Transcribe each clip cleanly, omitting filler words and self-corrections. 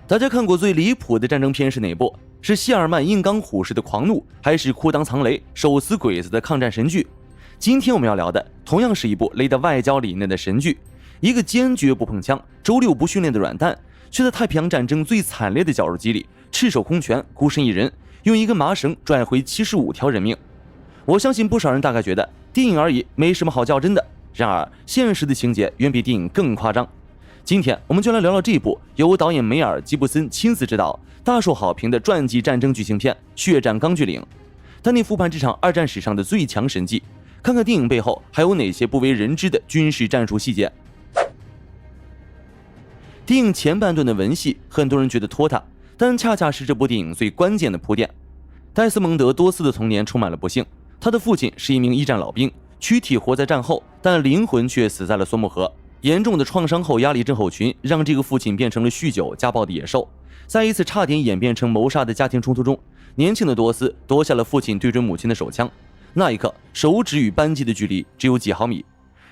大家看过最离谱的战争片是哪部？是谢尔曼硬刚虎式的狂怒，还是裤裆藏雷、手撕鬼子的抗战神剧？今天我们要聊的同样是一部雷的外交理念的神剧，一个坚决不碰枪、周六不训练的软蛋，却在太平洋战争最惨烈的绞肉机里赤手空拳、孤身一人，用一根麻绳拽回75条人命。我相信不少人大概觉得电影而已，没什么好较真的。然而，现实的情节远比电影更夸张。今天我们就来聊聊这部由导演梅尔·吉布森亲自执导、大受好评的传记战争剧情片《血战钢锯岭》，带你复盘这场二战史上的最强神迹，看看电影背后还有哪些不为人知的军事战术细节。电影前半段的文戏，很多人觉得拖沓，但恰恰是这部电影最关键的铺垫。戴斯蒙德·多斯的童年充满了不幸，他的父亲是一名一战老兵，躯体活在战后，但灵魂却死在了索姆河。严重的创伤后压力症候群让这个父亲变成了酗酒家暴的野兽。在一次差点演变成谋杀的家庭冲突中，年轻的多斯夺下了父亲对准母亲的手枪，那一刻手指与扳机的距离只有几毫米。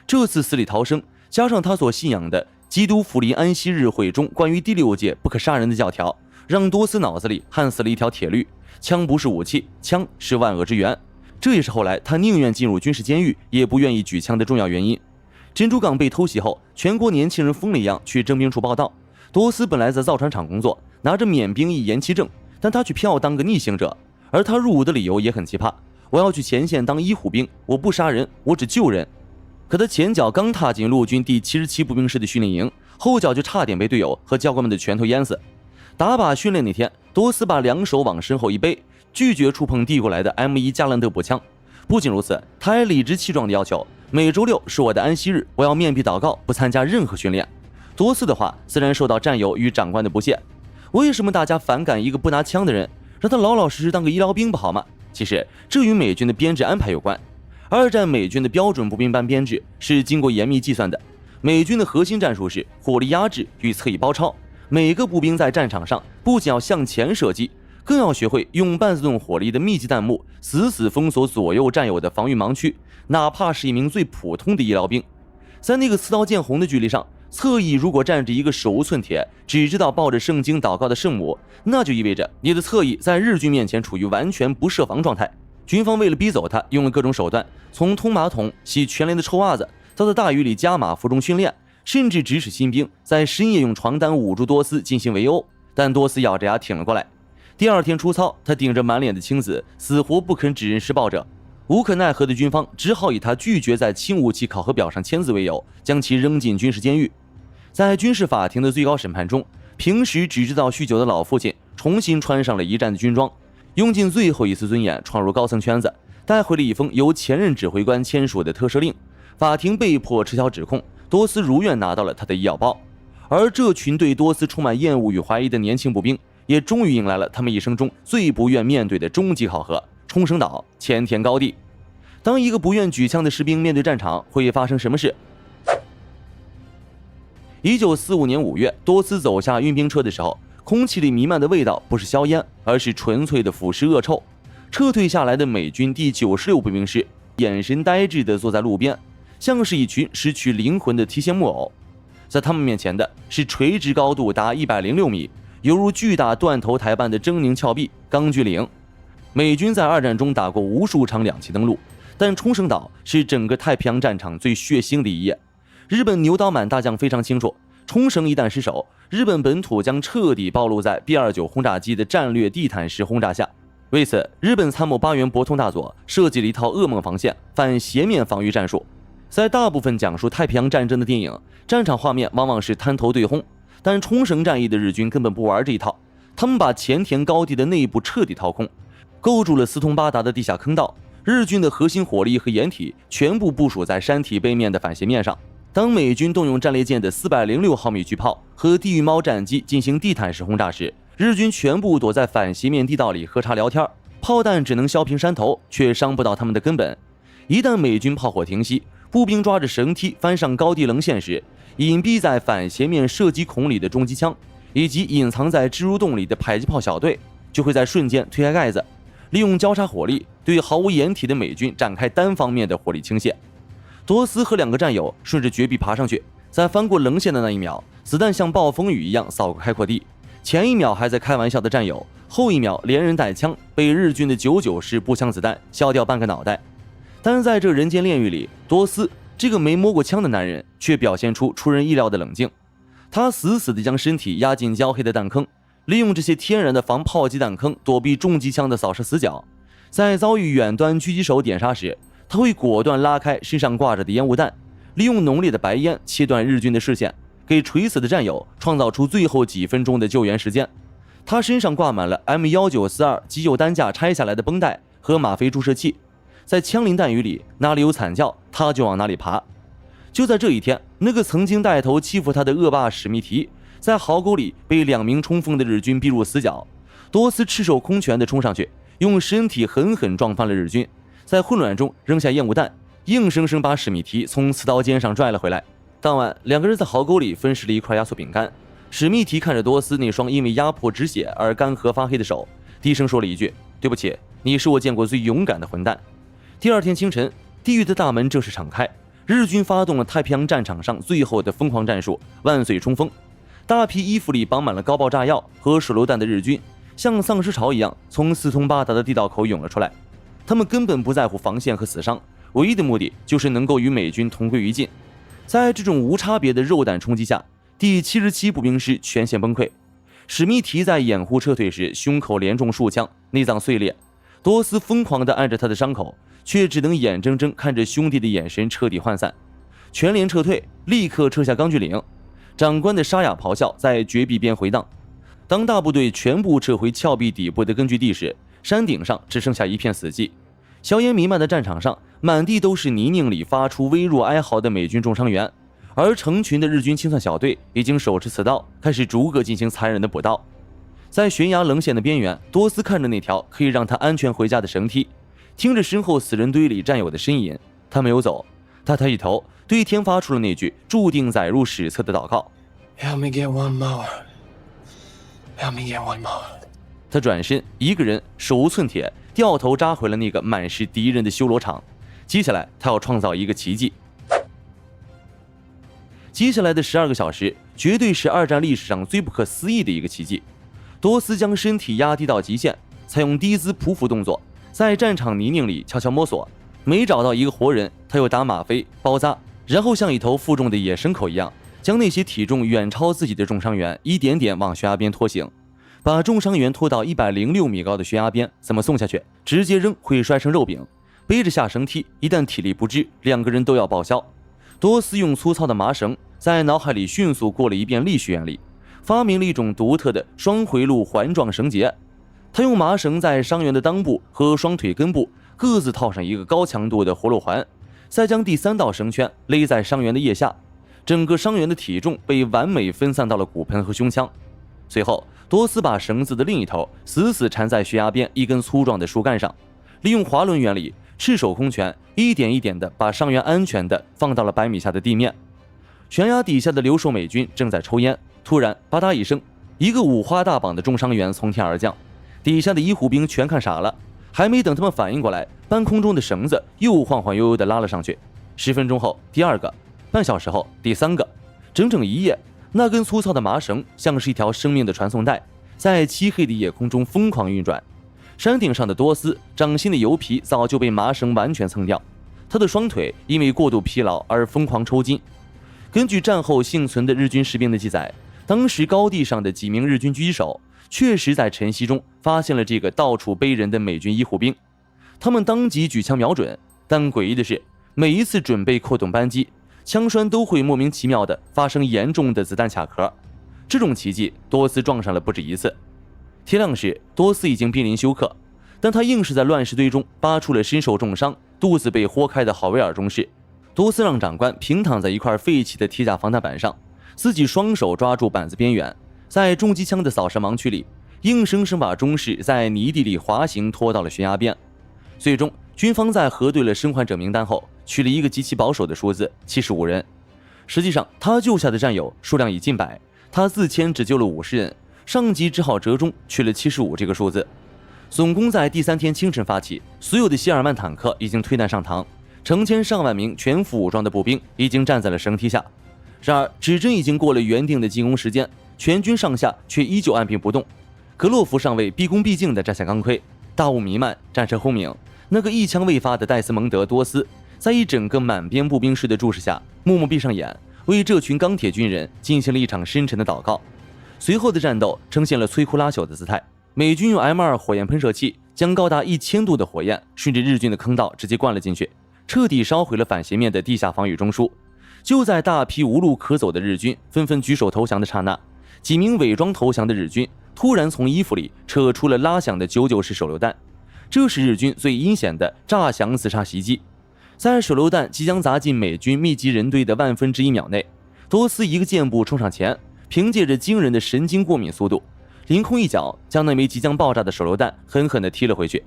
这次死里逃生，加上他所信仰的基督福临安息日会中关于第6届不可杀人的教条，让多斯脑子里焊死了一条铁律：枪不是武器，枪是万恶之源。这也是后来他宁愿进入军事监狱也不愿意举枪的重要原因。珍珠港被偷袭后，全国年轻人疯了一样去征兵处报道。多斯本来在造船厂工作，拿着免兵役延期证，但他却偏要当个逆行者。而他入伍的理由也很奇葩：我要去前线当医护兵，我不杀人，我只救人。可他前脚刚踏进陆军第77步兵师的训练营，后脚就差点被队友和教官们的拳头淹死。打靶训练那天，多斯把2手往身后一背，拒绝触碰递过来的 M1 加兰德步枪。不仅如此，他还理直气壮地要求每周6是我的安息日，我要面壁祷告，不参加任何训练。多斯的话自然受到战友与长官的不屑。为什么大家反感一个不拿枪的人？让他老老实实当个医疗兵不好吗？其实这与美军的编制安排有关。二战美军的标准步兵班编制是经过严密计算的，美军的核心战术是火力压制与侧翼包抄。每个步兵在战场上不仅要向前射击，更要学会用半自动火力的密集弹幕死死封锁左右战友的防御盲区，哪怕是一名最普通的医疗兵。在那个刺刀见红的距离上，侧翼如果站着一个手无寸铁只知道抱着圣经祷告的圣母，那就意味着你的侧翼在日军面前处于完全不设防状态。军方为了逼走他，用了各种手段，从通马桶、洗全连的臭袜子，到在大雨里加码负重训练，甚至指使新兵在深夜用床单捂住多斯进行围殴。但多斯咬着牙挺了过来。第2天出操，他顶着满脸的青紫，死活不肯指认施暴者。无可奈何的军方只好以他拒绝在轻武器考核表上签字为由，将其扔进军事监狱。在军事法庭的最高审判中，平时只知道酗酒的老父亲重新穿上了一战的军装，用尽最后一丝尊严闯入高层圈子，带回了一封由前任指挥官签署的特赦令。法庭被迫撤销指控，多斯如愿拿到了他的医药包。而这群对多斯充满厌恶与怀疑的年轻步兵，也终于迎来了他们一生中最不愿面对的终极考核——冲绳岛前田高地。当一个不愿举枪的士兵面对战场，会发生什么事？1945年5月，多斯走下运兵车的时候，空气里弥漫的味道不是硝烟，而是纯粹的腐尸恶臭。撤退下来的美军第96步兵师眼神呆滞地坐在路边，像是一群失去灵魂的提线木偶。在他们面前的是垂直高度达106米，犹如巨大断头台般的狰狞峭壁钢锯岭。美军在2战中打过无数场两栖登陆，但冲绳岛是整个太平洋战场最血腥的一页。日本牛岛满大将非常清楚，冲绳一旦失守，日本本土将彻底暴露在 B-29轰炸机的战略地毯式轰炸下。为此，日本参谋八原博通大佐设计了一套噩梦防线反斜面防御战术。在大部分讲述太平洋战争的电影，战场画面往往是滩头对轰，但冲绳战役的日军根本不玩这一套，他们把前田高地的内部彻底掏空，构筑了四通八达的地下坑道。日军的核心火力和掩体全部部署在山体背面的反斜面上。当美军动用战列舰的406毫米巨炮和地狱猫战机进行地毯式轰炸时，日军全部躲在反斜面地道里喝茶聊天，炮弹只能削平山头，却伤不到他们的根本。一旦美军炮火停息，步兵抓着绳梯翻上高地棱线时，隐蔽在反斜面射击孔里的重机枪以及隐藏在蜘蛛洞里的迫击炮小队就会在瞬间推开盖子，利用交叉火力对毫无掩体的美军展开单方面的火力倾泻。多斯和2个战友顺着绝壁爬上去，在翻过棱线的那一秒，子弹像暴风雨一样扫过开阔地，前一秒还在开玩笑的战友，后一秒连人带枪被日军的99式步枪子弹削掉半个脑袋。但是在这人间炼狱里，多斯这个没摸过枪的男人却表现出出人意料的冷静。他死死地将身体压进焦黑的弹坑，利用这些天然的防炮击弹坑躲避重机枪的扫射死角。在遭遇远端狙击手点杀时，他会果断拉开身上挂着的烟雾弹，利用浓烈的白烟切断日军的视线，给垂死的战友创造出最后几分钟的救援时间。他身上挂满了 M1942 急救担架拆下来的绷带和吗啡注射器，在枪林弹雨里，哪里有惨叫他就往哪里爬。就在这一天，那个曾经带头欺负他的恶霸史密提在壕沟里被2名冲锋的日军逼入死角。多斯赤手空拳地冲上去，用身体狠狠撞翻了日军，在混乱中扔下烟雾弹，硬生生把史密提从刺刀尖上拽了回来。当晚，2个人在壕沟里分食了一块压缩饼干。史密提看着多斯那双因为压迫止血而干涸发黑的手，低声说了一句：“对不起，你是我见过最勇敢的混蛋。”第二天清晨，地狱的大门正式敞开，日军发动了太平洋战场上最后的疯狂战术——万岁冲锋。大批衣服里绑满了高爆炸药和手榴弹的日军，像丧尸潮一样从四通八达的地道口涌了出来。他们根本不在乎防线和死伤，唯一的目的就是能够与美军同归于尽。在这种无差别的肉弹冲击下，第77步兵师全线崩溃。史密提在掩护撤退时，胸口连中数枪，内脏碎裂。多斯疯狂地按着他的伤口，却只能眼睁睁看着兄弟的眼神彻底涣散。全连撤退，立刻撤下钢锯岭。长官的沙哑咆哮在绝壁边回荡。当大部队全部撤回峭壁底部的根据地时，山顶上只剩下一片死寂。硝烟弥漫的战场上，满地都是泥泞里发出微弱哀嚎的美军重伤员，而成群的日军清算小队已经手持刺刀，开始逐个进行残忍的补刀。在悬崖棱线的边缘，多斯看着那条可以让他安全回家的绳梯，听着身后死人堆里战友的呻吟，他没有走，他抬起头，对天发出了那句注定载入史册的祷告 Help me get one more. Help me get one more. 他转身，一个人手无寸铁，掉头扎回了那个满是敌人的修罗场。接下来他要创造一个奇迹。接下来的12个小时绝对是二战历史上最不可思议的一个奇迹。多斯将身体压低到极限，采用低姿匍匐动作，在战场泥泞里悄悄摸索，每找到一个活人，他又打吗啡包扎，然后像一头负重的野牲口一样，将那些体重远超自己的重伤员一点点往悬崖边拖行。把重伤员拖到106米高的悬崖边，怎么送下去？直接扔会摔成肉饼。背着下绳梯，一旦体力不支，2个人都要报销。多斯用粗糙的麻绳在脑海里迅速过了一遍力学原理，发明了一种独特的双回路环状绳结。他用麻绳在伤员的裆部和双腿根部各自套上一个高强度的活络环，再将第3道绳圈勒在伤员的腋下，整个伤员的体重被完美分散到了骨盆和胸腔。随后，多斯把绳子的另一头死死缠在悬崖边一根粗壮的树干上，利用滑轮原理，赤手空拳一点一点地把伤员安全地放到了100米下的地面。悬崖底下的留守美军正在抽烟，突然吧嗒一声，一个五花大绑的重伤员从天而降，底下的医护兵全看傻了，还没等他们反应过来，半空中的绳子又晃晃悠悠地拉了上去。10分钟后第2个，半小时后第3个，整整1夜，那根粗糙的麻绳像是一条生命的传送带，在漆黑的夜空中疯狂运转。山顶上的多斯掌心的油皮早就被麻绳完全蹭掉，他的双腿因为过度疲劳而疯狂抽筋。根据战后幸存的日军士兵的记载，当时高地上的几名日军狙击手确实在晨曦中发现了这个到处背人的美军医护兵，他们当即举枪瞄准，但诡异的是，每一次准备扣动扳机，枪栓都会莫名其妙地发生严重的子弹卡壳。这种奇迹多斯撞上了不止一次。天亮时，多斯已经濒临休克，但他硬是在乱石堆中扒出了身受重伤、肚子被豁开的郝威尔中士。多斯让长官平躺在一块废弃的铁甲防弹板上，自己双手抓住板子边缘，在重机枪的扫射盲区里，硬生生把中士在泥地里滑行拖到了悬崖边。最终，军方在核对了生还者名单后，取了一个极其保守的数字75人。实际上，他救下的战友数量已近百，他自谦只救了50人，上级只好折中取了75这个数字。总攻在第3天清晨发起，所有的希尔曼坦克已经推弹上膛，成千上万名全副武装的步兵已经站在了绳梯下。然而，指针已经过了原定的进攻时间，全军上下却依旧按兵不动。格洛夫上尉毕恭毕敬地站下钢盔，大雾弥漫，战车轰鸣。那个一枪未发的戴斯蒙德·多斯，在一整个满编步兵师的注视下，默默闭上眼，为这群钢铁军人进行了一场深沉的祷告。随后的战斗呈现了摧枯拉朽的姿态。美军用 M2 火焰喷射器将高达1000度的火焰顺着日军的坑道直接灌了进去，彻底烧毁了反斜面的地下防御中枢。就在大批无路可走的日军纷纷举手投降的刹那，几名伪装投降的日军突然从衣服里扯出了拉响的99式手榴弹，这是日军最阴险的炸响自杀袭击。在手榴弹即将砸进美军密集人堆的1/1000秒内，多斯一个箭步冲上前，凭借着惊人的神经过敏速度，凌空一脚将那枚即将爆炸的手榴弹狠狠地踢了回去。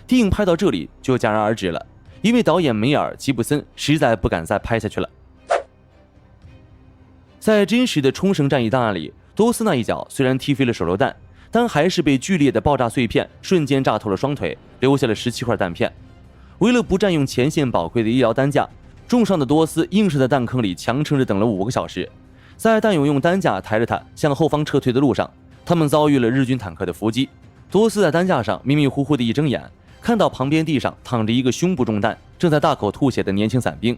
电影拍到这里就戛然而止了，因为导演梅尔·吉布森实在不敢再拍下去了。在真实的冲绳战役档案里，多斯那一脚虽然踢飞了手榴弹，但还是被剧烈的爆炸碎片瞬间炸透了双腿，留下了17块弹片。为了不占用前线宝贵的医疗担架，重伤的多斯硬是在弹坑里强撑着等了5个小时。在弹友用担架抬着他向后方撤退的路上，他们遭遇了日军坦克的伏击。多斯在担架上迷迷糊糊的一睁眼，看到旁边地上躺着一个胸部中弹、正在大口吐血的年轻伞兵。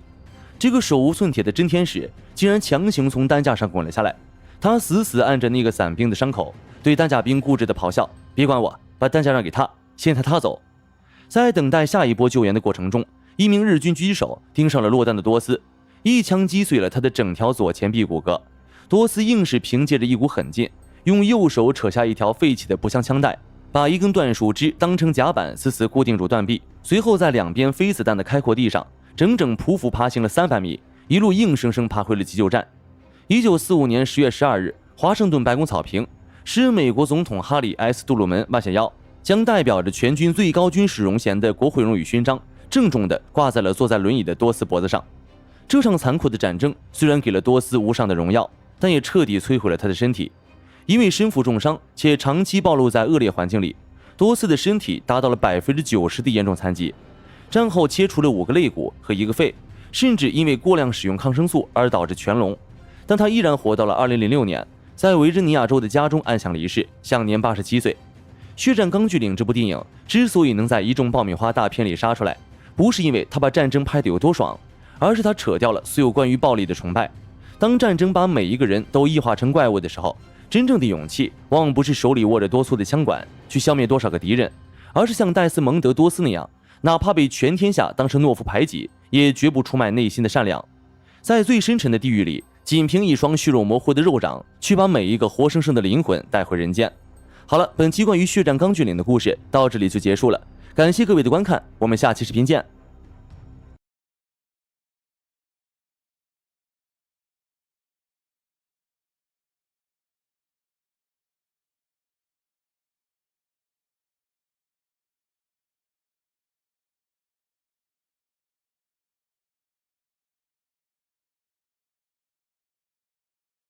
这个手无寸铁的真天使竟然强行从担架上滚了下来，他死死按着那个伞兵的伤口，对担架兵固执地咆哮：“别管我，把担架让给他，先带他走。”在等待下一波救援的过程中，一名日军狙击手盯上了落单的多斯，一枪击碎了他的整条左前臂骨骼。多斯硬是凭借着一股狠劲，用右手扯下一条废弃的步枪枪带，把一根断树枝当成甲板死死固定住断臂，随后在两边飞子弹的开阔地上整整匍匐爬行了300米，一路硬生生爬回了急救站。1945年10月12日，华盛顿白宫草坪，时任美国总统哈里 ·S· 杜鲁门弯下腰，将代表着全军最高军事荣衔的国会荣誉勋章郑重地挂在了坐在轮椅的多斯脖子上。这场残酷的战争虽然给了多斯无上的荣耀，但也彻底摧毁了他的身体。因为身负重伤且长期暴露在恶劣环境里，多斯的身体达到了90%的严重残疾。战后切除了5个肋骨和1个肺，甚至因为过量使用抗生素而导致全聋。但他依然活到了2006年，在维珍尼亚州的家中安详离世，享年87岁。《血战钢锯岭》这部电影之所以能在一众爆米花大片里杀出来，不是因为他把战争拍得有多爽，而是他扯掉了所有关于暴力的崇拜。当战争把每一个人都异化成怪物的时候，真正的勇气往往不是手里握着多粗的枪管去消灭多少个敌人，而是像戴斯蒙德·多斯那样，哪怕被全天下当成懦夫排挤，也绝不出卖内心的善良。在最深沉的地狱里，仅凭一双血肉模糊的肉掌，去把每一个活生生的灵魂带回人间。好了，本期关于血战钢锯岭的故事到这里就结束了，感谢各位的观看，我们下期视频见。